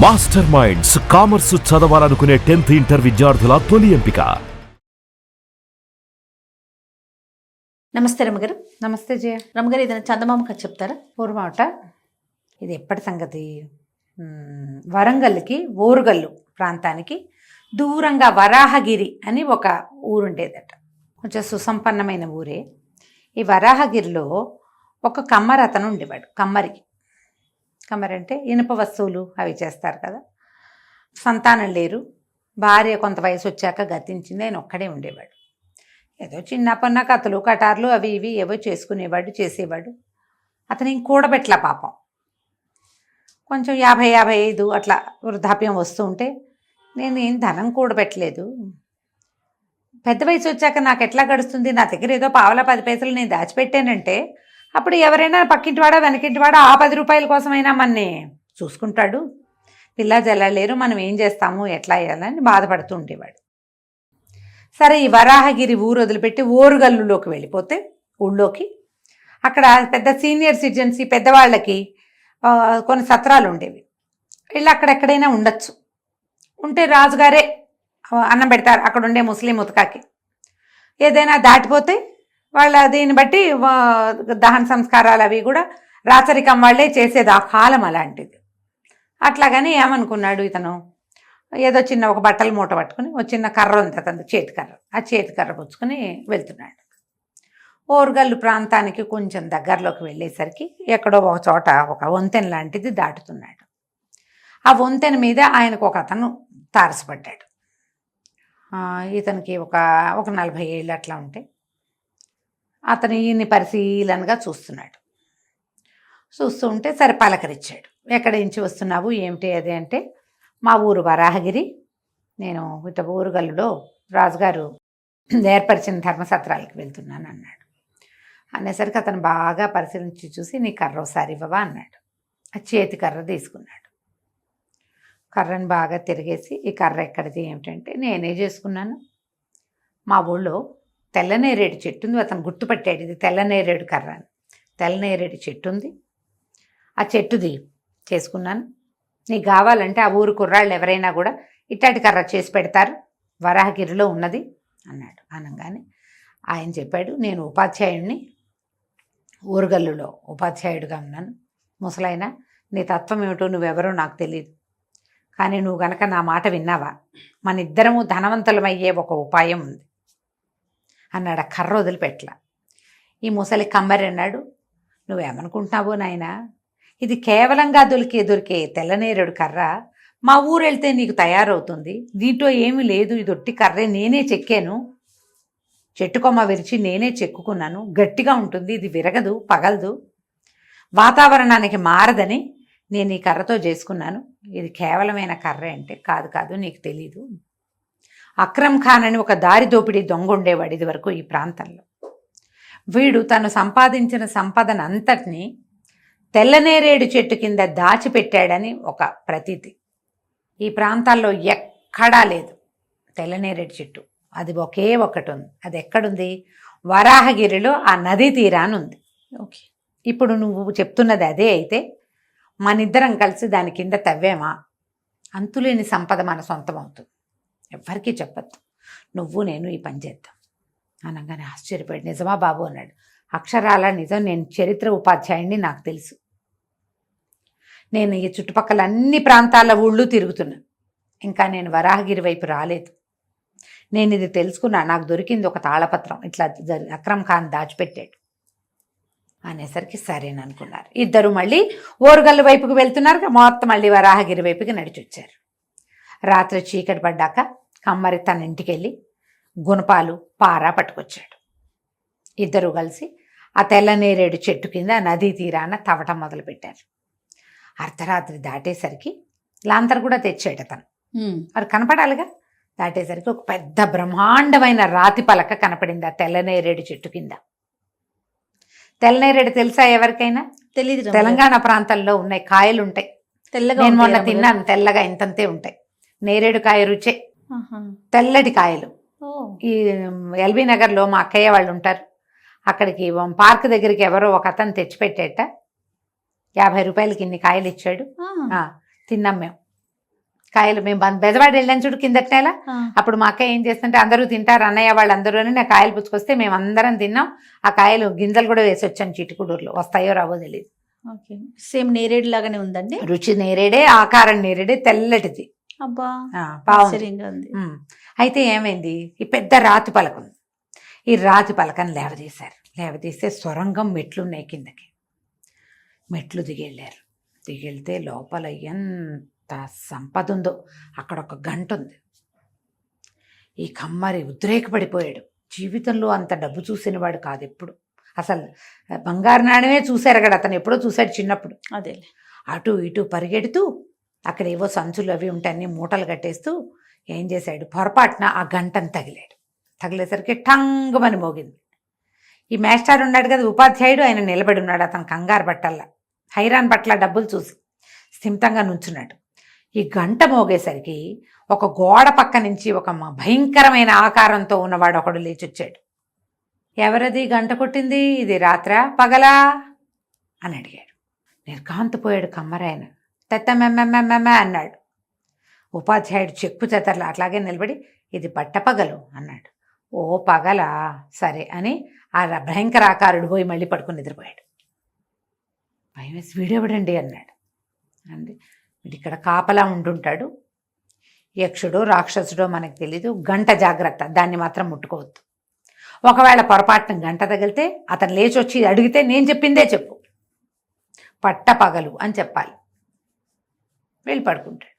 Master minds commerce చదవాలనుకునే 10th inter విద్యార్థుల తొలి ఎంపిక. నమస్తే రమగారు. నమస్తే జయ. రమగారు, ఏదైనా చందమామ కథ చెప్తారా? పూర్వమాట ఇది ఎప్పటి సంగతి? వరంగల్కి ఓరుగల్లు ప్రాంతానికి దూరంగా వరాహగిరి అని ఒక ఊరుండేదట. కొంచెం సుసంపన్నమైన ఊరే. ఈ వరాహగిరిలో ఒక కమ్మరి అతను ఉండేవాడు. కమ్మరి అంటే ఇనుప వస్తువులు అవి చేస్తారు కదా. సంతానం లేరు, భార్య కొంత వయసు వచ్చాక గతించింది, ఆయన ఒక్కడే ఉండేవాడు. ఏదో చిన్న పన్న కథలు కటార్లు అవి ఇవి ఏవో చేసేవాడు. అతను ఇంక కూడబెట్ల పాపం. కొంచెం 50-55 అట్లా వృద్ధాప్యం వస్తూ ఉంటే, నేను ఏం ధనం కూడబెట్టలేదు, పెద్ద వయసు వచ్చాక నాకు ఎట్లా గడుస్తుంది, నా దగ్గర ఏదో పావలా 10 పైసలు నేను దాచిపెట్టానంటే అప్పుడు ఎవరైనా పక్కింటివాడా వెనకింటివాడా ఆ 10 రూపాయల కోసమైనా మనని చూసుకుంటాడు. పిల్ల జల్లలేరు, మనం ఏం చేస్తాము ఎట్లా వేయాలని బాధపడుతూ ఉండేవాడు. సరే, ఈ వరాహగిరి ఊరు వదిలిపెట్టి ఓరుగల్లులోకి వెళ్ళిపోతే ఊళ్ళోకి, అక్కడ పెద్ద సీనియర్ సిటిజన్స్ పెద్దవాళ్ళకి కొన్ని సత్రాలు ఉండేవి. వీళ్ళు అక్కడెక్కడైనా ఉండొచ్చు. ఉంటే రాజుగారే అన్నం పెడతారు అక్కడ ఉండే ముస్లిం ఉతకాకి. ఏదైనా దాటిపోతే వాళ్ళ దీన్ని బట్టి దహన సంస్కారాలు అవి కూడా రాచరికం వాళ్ళే చేసేది. ఆ కాలం అలాంటిది. అట్లాగని ఏమనుకున్నాడు ఇతను, ఏదో చిన్న ఒక బట్టలు మూట పట్టుకుని ఒక చిన్న కర్ర ఉంది అతను, చేతికర్ర. ఆ చేతికర్ర పుచ్చుకొని వెళ్తున్నాడు. ఓరుగల్లు ప్రాంతానికి కొంచెం దగ్గరలోకి వెళ్ళేసరికి ఎక్కడో ఒక చోట ఒక వంతెన లాంటిది దాటుతున్నాడు. ఆ వంతెన మీద ఆయనకు ఒక అతను తారసపడ్డాడు. ఇతనికి ఒక 40 ఏళ్ళు అట్లా ఉంటాయి. అతను ఈయన్ని పరిశీలనగా చూస్తూ ఉంటే సరే పలకరించాడు. ఎక్కడి నుంచి వస్తున్నావు ఏమిటి అది అంటే, మా ఊరు వరాహగిరి, నేను ఇట ఓరుగల్లులో రాజుగారు ఏర్పరిచిన ధర్మసత్రాలకు వెళ్తున్నాను అన్నాడు. అనేసరికి అతను బాగా పరిశీలించి చూసి, నీ కర్ర ఒకసారి ఇవ్వవా అన్నాడు. ఆ చేతి కర్ర తీసుకున్నాడు. కర్రను బాగా తిరిగేసి, ఈ కర్ర ఎక్కడిది ఏమిటంటే, నేనే చేసుకున్నాను, మా ఊళ్ళో తెల్లనేరేడు చెట్టు ఉంది. అతను గుర్తుపట్టాడు, ఇది తెల్లనేరేడు కర్ర అని. తెల్లనేరేడు చెట్టు ఉంది, ఆ చెట్టుది చేసుకున్నాను, నీకు కావాలంటే ఆ ఊరు కుర్రాళ్ళు ఎవరైనా కూడా ఇట్టాటి కర్ర చేసి పెడతారు, వరాహగిరిలో ఉన్నది అన్నాడు. అనగానే ఆయన చెప్పాడు, నేను ఉపాధ్యాయుడిని, ఓరుగల్లులో ఉపాధ్యాయుడిగా ఉన్నాను. ముసలైన నీ తత్వం ఏమిటో నువ్వెవరో నాకు తెలియదు, కానీ నువ్వు గనక నా మాట విన్నావా, మన ఇద్దరము ధనవంతులమయ్యే ఒక ఉపాయం ఉంది అన్నాడు. ఆ కర్ర వదిలిపెట్ల. ఈ ముసలి కమ్మరి అన్నాడు, నువ్వేమనుకుంటున్నావో నాయనా, ఇది కేవలంగా దొరికే తెల్లనేరేడు కర్ర, మా ఊరు వెళ్తే నీకు తయారవుతుంది, దీంట్లో ఏమీ లేదు, ఇది ఒట్టి కర్రే, నేనే చెక్కాను, చెట్టుకొమ్మ విరిచి నేనే చెక్కుకున్నాను, గట్టిగా ఉంటుంది, ఇది విరగదు పగలదు, వాతావరణానికి మారదని నేను ఈ కర్రతో చేసుకున్నాను, ఇది కేవలమైన కర్రే అంటే, కాదు నీకు తెలీదు, అక్రమ్ ఖాన్ అని ఒక దారి దోపిడీ దొంగ ఉండేవాడు ఇది వరకు ఈ ప్రాంతంలో. వీడు తను సంపాదించిన సంపదను అంతటినీ తెల్లనేరేడు చెట్టు కింద దాచిపెట్టాడని ఒక ప్రతీతి. ఈ ప్రాంతాల్లో ఎక్కడా లేదు తెల్లనేరేడు చెట్టు, అది ఒకే ఒకటి ఉంది. అది ఎక్కడుంది? వరాహగిరిలో ఆ నదీ తీరాన్ని ఉంది. ఓకే, ఇప్పుడు నువ్వు చెప్తున్నది అదే అయితే, మనిద్దరం కలిసి దాని కింద తవ్వేమా, అంతులేని సంపద మన సొంతం అవుతుంది, ఎవ్వరికీ చెప్పద్దు, నువ్వు నేను ఈ పని చేద్దాం అనగానే ఆశ్చర్యపోయాడు. నిజమా బాబు అన్నాడు. అక్షరాల నిజం, నేను చరిత్ర ఉపాధ్యాయుడిని, నాకు తెలుసు, నేను ఈ చుట్టుపక్కల అన్ని ప్రాంతాల ఊళ్ళు తిరుగుతున్నా, ఇంకా నేను వరాహగిరి వైపు రాలేదు, నేను ఇది తెలుసుకున్నా, నాకు దొరికింది ఒక తాళపత్రం, ఇట్లా అక్రమ్ ఖాన్ దాచిపెట్టాడు అనేసరికి సరేననుకున్నారు. ఇద్దరు మళ్ళీ ఓరుగల్లు వైపుకి వెళ్తున్నారు, మొత్తం మళ్ళీ వరాహగిరి వైపుకి నడిచొచ్చారు. రాత్రి చీకటి పడ్డాక కమ్మరి తన ఇంటికి వెళ్ళి గుణపాలు పారా పట్టుకొచ్చాడు. ఇద్దరు కలిసి ఆ తెల్లనేరేడు చెట్టు కింద నదీ తీరాన తవ్వటం మొదలుపెట్టారు. అర్ధరాత్రి దాటేసరికి లాంతర్ కూడా తెచ్చాడు అతను, అది కనపడాలిగా. దాటేసరికి ఒక పెద్ద బ్రహ్మాండమైన రాతి పలక కనపడింది ఆ తెల్లనేరేడు చెట్టు కింద. తెల్లనేరేడు తెలుసా ఎవరికైనా? తెలీదు. తెలంగాణ ప్రాంతాల్లో ఉన్నాయి, కాయలు ఉంటాయి, తెల్లగా. నేను మొన్న తిన్నాను, తెల్లగా ఇంతంతే ఉంటాయి, నేరేడు కాయ రుచే, తెల్లటి కాయలు. ఈ ఎల్బీ నగర్లో మా అక్కయ్య వాళ్ళు ఉంటారు, అక్కడికి పార్క్ దగ్గరికి ఎవరో ఒక అతను తెచ్చిపెట్టేట, 50 రూపాయలకి ఇన్ని కాయలు ఇచ్చాడు, తిన్నాం మేము. కాయలు మేము బెజవాడ వెళ్ళాను చూడు కిందటి నెల. అప్పుడు మా అక్క ఏం చేస్తుంటే అందరూ తింటారు అన్నయ్య వాళ్ళందరూ అని నా కాయలు పుచ్చుకొస్తే మేము అందరం తిన్నాం. ఆ కాయలు గింజలు కూడా వేసి వచ్చాను చిటికుడూరులో. వస్తాయో రావో తెలియదు. ఓకే, సేమ్ నేరేడు లాగానే ఉందండి. రుచి నేరేడే, ఆకారం నేరేడే, తెల్లటిది. అబ్బా, బాగుంది. ఆశ్చర్యంగా ఉంది. అయితే ఏమైంది, ఈ పెద్ద రాతి పలక ఉంది. ఈ రాతి పలకను లేవదీస్తే సొరంగం మెట్లు ఉన్నాయి కిందకి. మెట్లు దిగెళ్తే లోపల ఎంత సంపద ఉందో. అక్కడ ఒక గంట ఉంది. ఈ కమ్మరి ఉద్రేకపడిపోయాడు. జీవితంలో అంత డబ్బు చూసినవాడు కాదు ఎప్పుడు. అసలు బంగారు నాణ్యమే చూశారు అక్కడ. అతను ఎప్పుడో చూశాడు చిన్నప్పుడు. అదే అటు ఇటు పరిగెడుతూ అక్కడ ఏవో సంచులు అవి ఉంటే అన్ని మూటలు కట్టేస్తూ ఏం చేశాడు, పొరపాటున ఆ గంటను తగిలేసరికి టంగుమని మోగింది. ఈ మేస్టార్ ఉన్నాడు కదా ఉపాధ్యాయుడు, ఆయన నిలబడి ఉన్నాడు. అతను కంగారు పట్టల్లా, హైరాన్ పట్ల డబ్బులు చూసి స్థిమితంగా నుంచున్నాడు. ఈ గంట మోగేసరికి ఒక గోడ పక్క నుంచి ఒక భయంకరమైన ఆకారంతో ఉన్నవాడు ఒకడు లేచొచ్చాడు. ఎవరది గంట కొట్టింది, ఇది రాత్రా పగలా అని అడిగాడు. నిర్ఘాంతపోయాడు కమ్మరాయన. తెత్తమెమ్మెమ్మెమ్మె అన్నాడు. ఉపాధ్యాయుడు చెక్కు చెతర్లు అట్లాగే నిలబడి ఇది పట్టపగలు అన్నాడు. ఓ పగలా, సరే అని ఆ భయంకర ఆకారుడు పోయి మళ్ళీ పడుకుని నిద్రపోయాడు. భయం వేసి వీడెవడండి అన్నాడు. అండి వీడు ఇక్కడ కాపలా ఉంటుంటాడు, యక్షుడో రాక్షసుడో మనకు తెలీదు, గంట జాగ్రత్త, దాన్ని మాత్రం ముట్టుకోవద్దు. ఒకవేళ పొరపాటున గంట తగిలితే అతను లేచి వచ్చి అడిగితే నేను చెప్పిందే చెప్పు, పట్టపగలు అని చెప్పాలి. వెళ్ళి పడుకుంటాడు.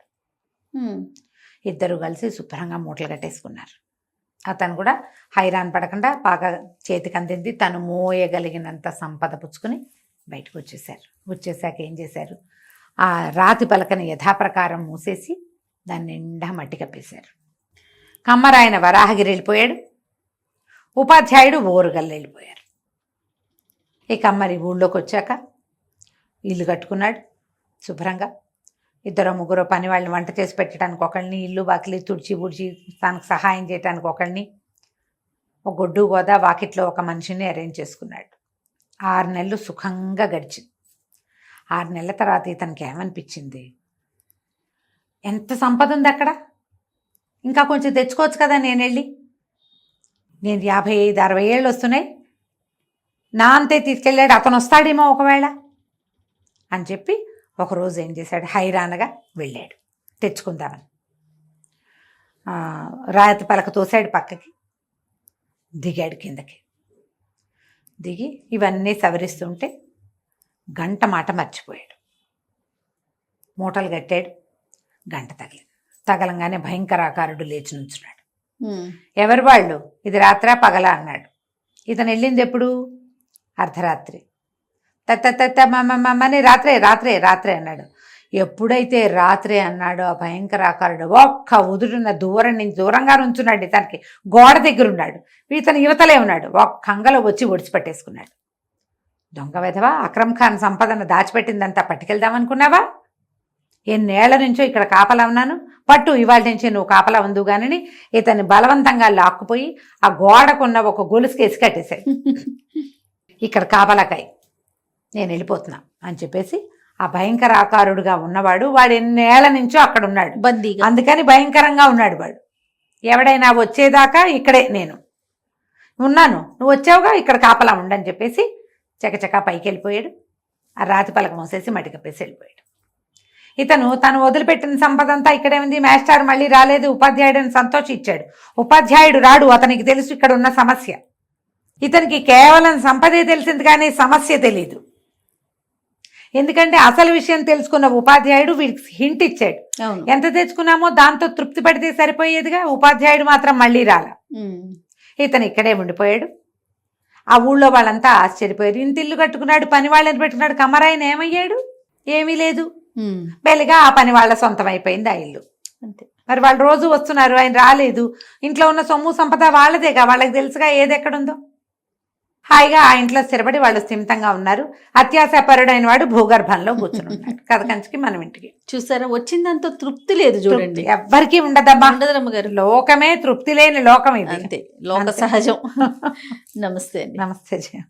ఇద్దరు కలిసి శుభ్రంగా మూటలు కట్టేసుకున్నారు. అతను కూడా హైరాన్ పడకుండా బాగా చేతికి అందింది తను మోయగలిగినంత సంపద పుచ్చుకుని బయటకు వచ్చేసాక ఏం చేశారు, ఆ రాతి పలకని యథాప్రకారం మూసేసి దాన్ని నిండా మట్టి కప్పేశారు. కమ్మరాయన వరాహగిరి వెళ్ళిపోయాడు. ఉపాధ్యాయుడు ఓరుగల్లు వెళ్ళిపోయారు. ఈ కమ్మరి ఊళ్ళోకి వచ్చాక ఇల్లు కట్టుకున్నాడు శుభ్రంగా. ఇద్దరు ముగ్గురు పని వాళ్ళని వంట చేసి పెట్టడానికి ఒకళ్ళని, ఇల్లు వాకిలి తుడిచి బుడిచి తనకు సహాయం చేయడానికి ఒకళ్ళని, ఒక గొడ్డు గోదా వాకిట్లో ఒక మనిషిని అరేంజ్ చేసుకున్నాడు. 6 నెలలు సుఖంగా గడిచింది. 6 నెలల తర్వాత ఇతనికి ఏమనిపించింది, ఎంత సంపద ఉంది అక్కడ, ఇంకా కొంచెం తెచ్చుకోవచ్చు కదా నేను వెళ్ళి. నేను 55-60 ఏళ్ళు వస్తున్నాయి, నా అంతే తీసుకెళ్ళాడు, అతను వస్తాడేమో ఒకవేళ అని చెప్పి ఒకరోజు ఏం చేశాడు, హైరానగా వెళ్ళాడు తెచ్చుకుందామని. రాతి పలక తోసాడు పక్కకి, దిగాడు కిందకి. దిగి ఇవన్నీ సవరిస్తుంటే గంట మాట మర్చిపోయాడు. మూటలు కట్టాడు, గంట తగలంగానే భయంకరాకారుడు లేచి నుంచున్నాడు. ఎవరు వాళ్ళు, ఇది రాత్రా పగలా అన్నాడు. ఇతను వెళ్ళింది ఎప్పుడు, అర్ధరాత్రి. మమ్మని రాత్రే అన్నాడు. ఎప్పుడైతే రాత్రే అన్నాడో ఆ భయంకరాకారుడు ఒక్క ఉదురున్న దూరంగా నుంచున్నాడు. ఇతనికి గోడ దగ్గర ఉన్నాడు, ఇతను యువతలే ఉన్నాడు. ఒక్క అంగలో వచ్చి ఒడిచిపెట్టేసుకున్నాడు. దొంగ వెధవా, అక్రమ్ ఖాన్ సంపదను దాచిపెట్టిందంతా పట్టుకెళ్దామనుకున్నావా? ఎన్నేళ్ల నుంచో ఇక్కడ కాపలా ఉన్నాను, పట్టు ఇవాళ నుంచి నువ్వు కాపలా ఉందు గానని ఇతన్ని బలవంతంగా లాక్కుపోయి ఆ గోడకున్న ఒక గొలుసుకేసి కట్టేశాడు. ఇక్కడ కాపలాకాయ, నేను వెళ్ళిపోతున్నా అని చెప్పేసి ఆ భయంకర ఆకారుడుగా ఉన్నవాడు, వాడు ఎన్నేళ్ల నుంచో అక్కడ ఉన్నాడు బందీగా, అందుకని భయంకరంగా ఉన్నాడు వాడు. ఎవడైనా వచ్చేదాకా ఇక్కడే నేను ఉన్నాను, నువ్వు వచ్చావుగా ఇక్కడ కాపలా ఉండని చెప్పేసి చకచకా పైకి వెళ్ళిపోయాడు. ఆ రాతి పలక మోసేసి మట్టి కప్పేసి వెళ్ళిపోయాడు. తను వదిలిపెట్టిన సంపద అంతా ఇక్కడే ఉంది. మాస్టర్ మళ్ళీ రాలేదు, ఉపాధ్యాయుడిని సంతోషించాడు. ఉపాధ్యాయుడు రాడు, అతనికి తెలుసు ఇక్కడ ఉన్న సమస్య. ఇతనికి కేవలం సంపదే తెలిసింది కానీ సమస్య తెలీదు. ఎందుకంటే అసలు విషయం తెలుసుకున్న ఉపాధ్యాయుడు వీడికి హింట్ ఇచ్చాడు. ఎంత తెచ్చుకున్నామో దాంతో తృప్తి పడితే సరిపోయేదిగా. ఉపాధ్యాయుడు మాత్రం మళ్ళీ రాలా. ఇతను ఇక్కడే ఉండిపోయాడు. ఆ ఊళ్ళో వాళ్ళంతా ఆశ్చర్యపోయారు. ఇంత ఇల్లు కట్టుకున్నాడు, పని వాళ్ళని పెట్టుకున్నాడు, కమరాయన ఏమయ్యాడు? ఏమీ లేదు. బెల్లిగా ఆ పని వాళ్ళ సొంతం అయిపోయింది ఆ ఇల్లు. అంతే. మరి వాళ్ళు రోజు వస్తున్నారు, ఆయన రాలేదు. ఇంట్లో ఉన్న సొమ్ము సంపద వాళ్ళదేగా, వాళ్ళకి తెలుసుగా ఏది ఎక్కడుందో. హాయిగా ఆ ఇంట్లో స్థిరపడి వాళ్ళు స్థిమితంగా ఉన్నారు. అత్యాశపరుడైన వాడు భూగర్భంలో కూర్చుని ఉన్నాడు. కథ కంచికి మనం ఇంటికి. చూసారా, వచ్చిందంత తృప్తి లేదు చూడండి. ఎవ్వరికీ ఉండదమ్మా, ఉండదమ్మ గారు. లోకమే తృప్తి లేని లోకం ఇది. అంతే, లోక సహజం. నమస్తే. నమస్తే జయ.